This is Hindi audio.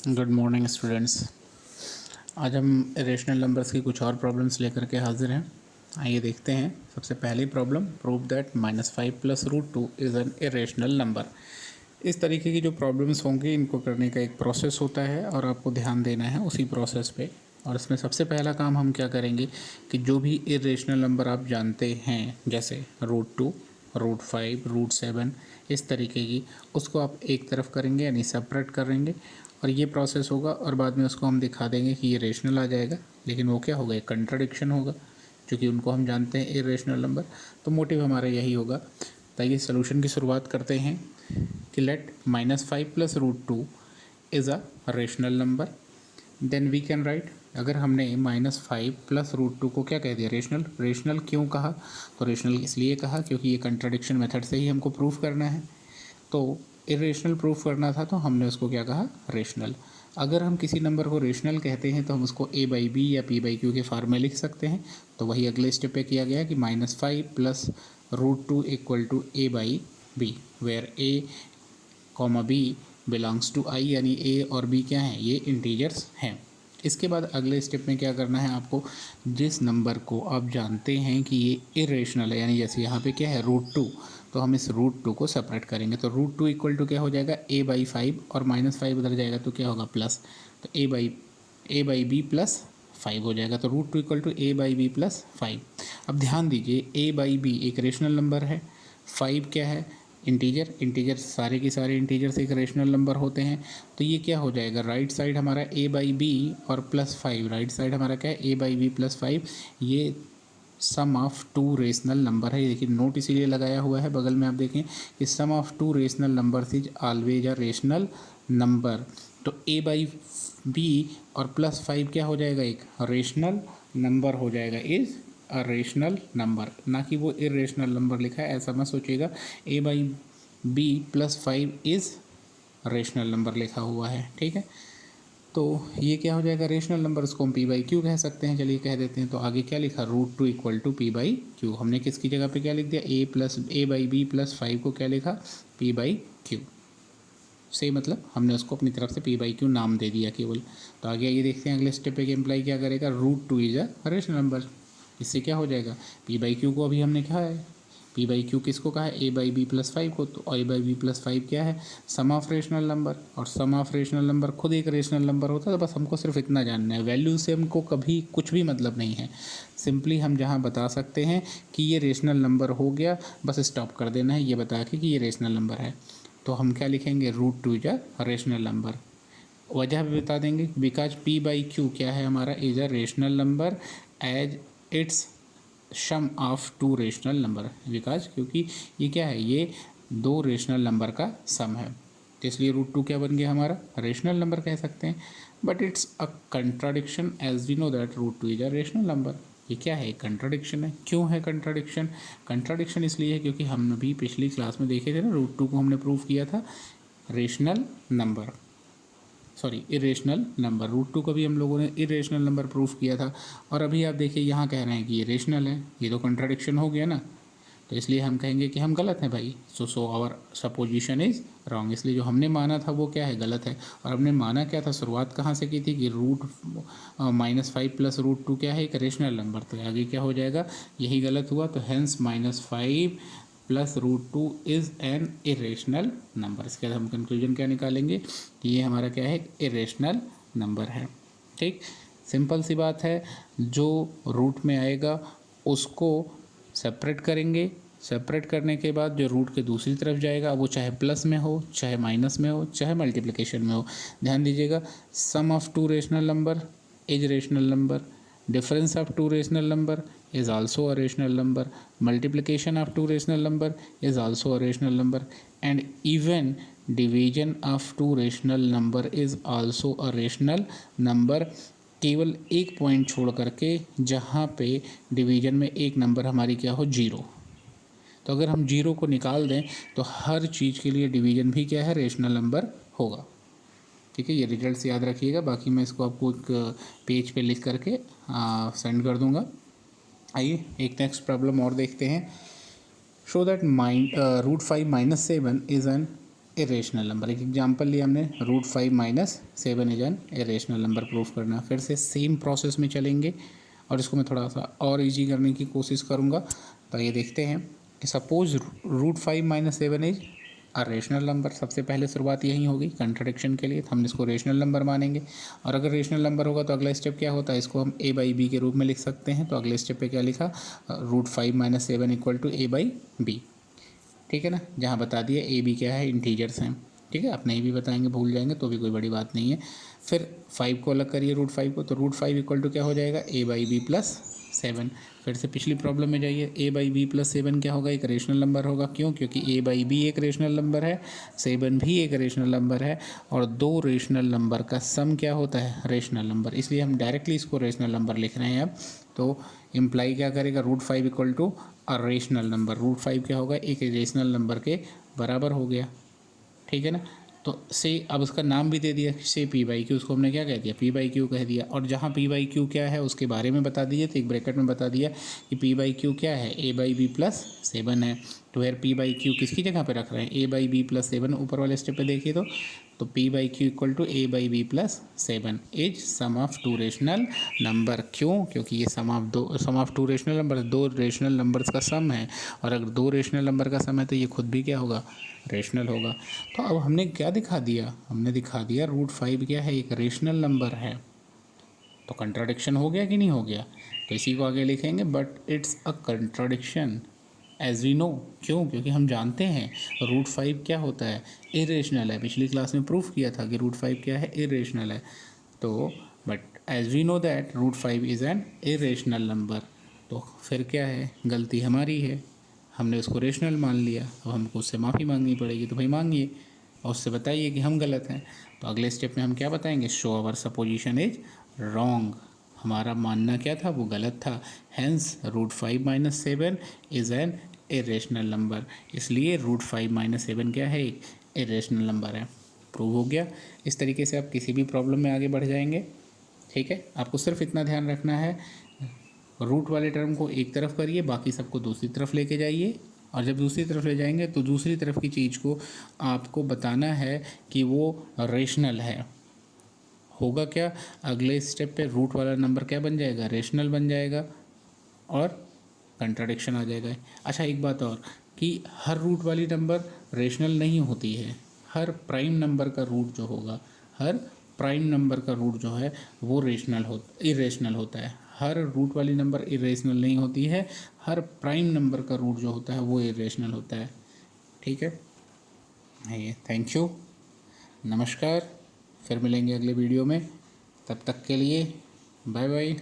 Good morning students. आज हम इरेशनल नंबर्स की कुछ और प्रॉब्लम्स लेकर के हाजिर हैं। आइए देखते हैं। सबसे पहली problem, prove that -5 plus √2 is an irrational number. इस तरीके की जो प्रॉब्लम्स होंगी इनको करने का एक प्रोसेस होता है और आपको ध्यान देना है उसी प्रोसेस पे। और इसमें सबसे पहला काम हम क्या करेंगे कि जो भी इरेशनल नंबर आप जानते हैं, जैसे √2, √5, √7, इस तरीके की, उसको आप एक तरफ करेंगे यानी सेपरेट करेंगे और ये प्रोसेस होगा और बाद में उसको हम दिखा देंगे कि ये रेशनल आ जाएगा। लेकिन वो क्या होगा, एक कंट्राडिक्शन होगा, क्योंकि उनको हम जानते हैं इरेशनल नंबर। तो मोटिव हमारा यही होगा। ताकि सोल्यूशन की शुरुआत करते हैं कि let -5 plus √2 is a rational number. Then we can write, अगर हमने -5 प्लस √2 को क्या कह दिया, रेशनल। रेशनल क्यों कहा, तो रेशनल इसलिए कहा क्योंकि ये कंट्राडिक्शन मेथड से ही हमको प्रूफ करना है। तो इरेशनल प्रूफ करना था तो हमने उसको क्या कहा, रेशनल। अगर हम किसी नंबर को रेशनल कहते हैं तो हम उसको a/b या p/q के फॉर्म में लिख सकते हैं। तो वही अगले स्टेप पे किया गया कि -5 plus √2 equal to a/b, where a comma b belongs to i, यानी a और b क्या हैं, ये इंटीजर्स हैं। इसके बाद अगले स्टेप में क्या करना है आपको, जिस नंबर को आप जानते हैं कि ये इरेशनल है, यानी जैसे यहाँ पे क्या है √2, तो हम इस √2 को सेपरेट करेंगे। तो √2 इक्वल टू क्या हो जाएगा, a/5, और -5 उधर जाएगा तो क्या होगा, प्लस। तो a/b प्लस 5 हो जाएगा। तो √2 इक्वल टू a/b प्लस 5। अब ध्यान दीजिए, a/b एक रेशनल नंबर है, 5 क्या है, इंटीजर। इंटीजर सारे के सारे इंटीजर्स एक रेशनल नंबर होते हैं। तो ये क्या हो जाएगा, राइट साइड हमारा a/b और प्लस 5, राइट साइड हमारा क्या है, a/b प्लस 5। ये sum of two rational number है। देखिए नोट इसीलिए लगाया हुआ है बगल में, आप देखें कि sum of two rational number is always a rational number. तो a/b और प्लस 5 क्या हो जाएगा, एक रेशनल नंबर हो जाएगा, इज अ रेशनल नंबर। ना कि वो इरेशनल नंबर लिखा है, ऐसा मत सोचिएगा। a/b plus 5 is rational number लिखा हुआ है, ठीक है। तो ये क्या हो जाएगा, रेशनल नंबर, उसको हम p/q कह सकते हैं। चलिए कह देते हैं। तो आगे क्या लिखा, √2 इक्वल टू p/q। हमने किसकी जगह पे क्या लिख दिया, a/b प्लस 5 को क्या लिखा, p/q। सही, मतलब हमने उसको अपनी तरफ से p/q नाम दे दिया केवल। तो आगे आइए देखते हैं अगले स्टेप पे कि एम्प्लाई क्या करेगा, √2 इज अ रेशनल नंबर। इससे क्या हो जाएगा, p/q को अभी हमने कहा है, p/q किसको कहा है, a/b प्लस 5 को। तो a/b प्लस 5 क्या है, सम ऑफ रेशनल नंबर। और सम ऑफ रेशनल नंबर खुद एक रेशनल नंबर होता है। तो बस हमको सिर्फ इतना जानना है, वैल्यू से हमको कभी कुछ भी मतलब नहीं है। सिंपली हम जहाँ बता सकते हैं कि ये रेशनल नंबर हो गया, बस स्टॉप कर देना है ये बता के कि ये रेशनल नंबर है। तो हम क्या लिखेंगे, √2 इज अ रेशनल नंबर। वजह भी बता देंगे, बिकॉज p/q क्या है हमारा, is a rational number as it's sum of two rational number. Because क्योंकि ये क्या है, ये दो रेशनल नंबर का सम है। तो इसलिए √2 क्या बन गया हमारा, रेशनल नंबर कह सकते हैं। But it's a contradiction as we know that √2 is a rational number. ये क्या है, कंट्राडिक्शन है। क्यों है कंट्राडिक्शन, कंट्राडिक्शन इसलिए है क्योंकि हम भी पिछली क्लास में देखे थे ना, √2 को हमने प्रूव किया था rational number, sorry irrational number. √2 को भी हम लोगों ने इरेशनल नंबर प्रूफ किया था। और अभी आप देखिए यहाँ कह रहे हैं कि ये रेशनल है, ये तो कंट्राडिक्शन हो गया ना। तो इसलिए हम कहेंगे कि हम गलत हैं भाई। So our supposition is wrong. इसलिए जो हमने माना था वो क्या है, गलत है। और हमने माना क्या था, शुरुआत कहाँ से की थी कि -5 प्लस √2 क्या है, एक रेशनल नंबर। तो आगे क्या हो जाएगा, यही गलत हुआ। तो hence -5 plus √2 is an irrational number. इसके बाद हम कंक्लूजन क्या निकालेंगे कि ये हमारा क्या है, इरेशनल नंबर है। ठीक, सिंपल सी बात है। जो रूट में आएगा उसको सेपरेट करेंगे, सेपरेट करने के बाद जो रूट के दूसरी तरफ जाएगा वो चाहे प्लस में हो, चाहे माइनस में हो, चाहे मल्टीप्लिकेशन में हो। ध्यान दीजिएगा, sum of two rational number is rational number, difference of two rational number is also a rational number, multiplication of two rational number is also a rational number, and even division of two rational number is also a rational number। केवल एक पॉइंट छोड़ करके जहाँ पे डिवीजन में एक नंबर हमारी क्या हो, जीरो। तो अगर हम जीरो को निकाल दें तो हर चीज़ के लिए डिवीजन भी क्या है, रेशनल नंबर होगा। ठीक है, ये रिजल्ट्स याद रखिएगा। बाकी मैं इसको आपको एक पेज पे लिख करके सेंड कर दूंगा। आइए एक नेक्स्ट प्रॉब्लम और देखते हैं। Show that √5 - 7 is an irrational number. एक एग्जांपल लिया हमने, √5 - 7 is an irrational number proof करना। फिर से सेम प्रोसेस में चलेंगे और इसको मैं थोड़ा सा और इजी करने की कोशिश करूँगा। तो ये देखते हैं कि suppose √5 - 7 is a rational number. सबसे पहले शुरुआत यही होगी कंट्राडिक्शन के लिए, तो हम इसको रेशनल नंबर मानेंगे। और अगर रेशनल नंबर होगा तो अगला स्टेप क्या होता है, इसको हम a/b के रूप में लिख सकते हैं। तो अगले स्टेप पे क्या लिखा, √5 - 7 = a/b। ठीक है ना, जहाँ बता दिया ए बी क्या है, इंटीजर्स हैं। ठीक है, आप नहीं भी बताएंगे, भूल जाएंगे तो भी कोई बड़ी बात नहीं है। फिर 5 को अलग करिए √5 को, तो √5 = क्या हो जाएगा, a/b + 7। फिर से पिछली प्रॉब्लम में जाइए, a/b + 7 क्या होगा, एक रेशनल नंबर होगा। क्यों, क्योंकि a/b एक रेशनल नंबर है, 7 भी एक रेशनल नंबर है, और दो रेशनल नंबर का सम क्या होता है, रेशनल नंबर। इसलिए हम डायरेक्टली इसको रेशनल नंबर लिख रहे हैं अब। तो इम्प्लाई क्या करेगा, √5 = अ रेशनल नंबर। √5 क्या होगा, एक रेशनल नंबर के बराबर हो गया। ठीक है ना, तो से अब उसका नाम भी दे दिया, से p/q, उसको हमने क्या कह दिया, p/q कह दिया। और जहाँ p/q क्या है उसके बारे में बता दीजिए, तो एक ब्रैकेट में बता दिया कि p/q क्या है, a/b + 7 है। तो यार p/q किसकी जगह पे रख रहे हैं, a/b + 7। ऊपर वाले स्टेप पे देखिए तो p/q = a/b + 7 is sum of two rational number. क्यों, क्योंकि ये sum of two rational number, दो रेशनल नंबर्स का सम है। और अगर दो रेशनल नंबर का सम है तो ये खुद भी क्या होगा, रेशनल होगा। तो अब हमने क्या दिखा दिया, हमने दिखा दिया √5 क्या है, एक रेशनल नंबर है। तो कंट्राडिक्शन हो गया कि नहीं हो गया। तो इसी को आगे लिखेंगे, but it's a contradiction as we know. क्यों, क्योंकि हम जानते हैं √5 क्या होता है, इरेशनल है। पिछली क्लास में प्रूफ किया था कि √5 क्या है, इरेशनल है। तो but as we know that √5 is an irrational number. तो फिर क्या है, गलती हमारी है, हमने उसको रेशनल मान लिया। अब हमको उससे माफ़ी मांगनी पड़ेगी, तो भाई मांगिए और उससे बताइए कि हम गलत हैं। तो अगले स्टेप में हम क्या बताएंगे, so our supposition is wrong. हमारा मानना क्या था, वो गलत था। Hence √5 - 7 is an irrational number. इसलिए √5 - 7 क्या है, एक इरेशनल नंबर है। प्रूव हो गया। इस तरीके से आप किसी भी प्रॉब्लम में आगे बढ़ जाएंगे। ठीक है, आपको सिर्फ इतना ध्यान रखना है, रूट वाले टर्म को एक तरफ करिए, बाकी सबको दूसरी तरफ लेके जाइए। और जब दूसरी तरफ ले जाएंगे तो दूसरी तरफ की चीज़ को आपको बताना है कि वो रेशनल है। होगा क्या, अगले स्टेप पे रूट वाला नंबर क्या बन जाएगा, रेशनल बन जाएगा और कंट्राडिक्शन आ जाएगा। अच्छा एक बात और, कि हर रूट वाली नंबर रेशनल नहीं होती है। हर प्राइम नंबर का रूट जो होगा, हर प्राइम नंबर का रूट जो है वो इरेशनल होता है। हर रूट वाली नंबर इरेशनल नहीं होती है, हर प्राइम नंबर का रूट जो होता है वो इरेशनल होता है। ठीक है, ये थैंक यू, नमस्कार। फिर मिलेंगे अगले वीडियो में, तब तक के लिए बाय बाय।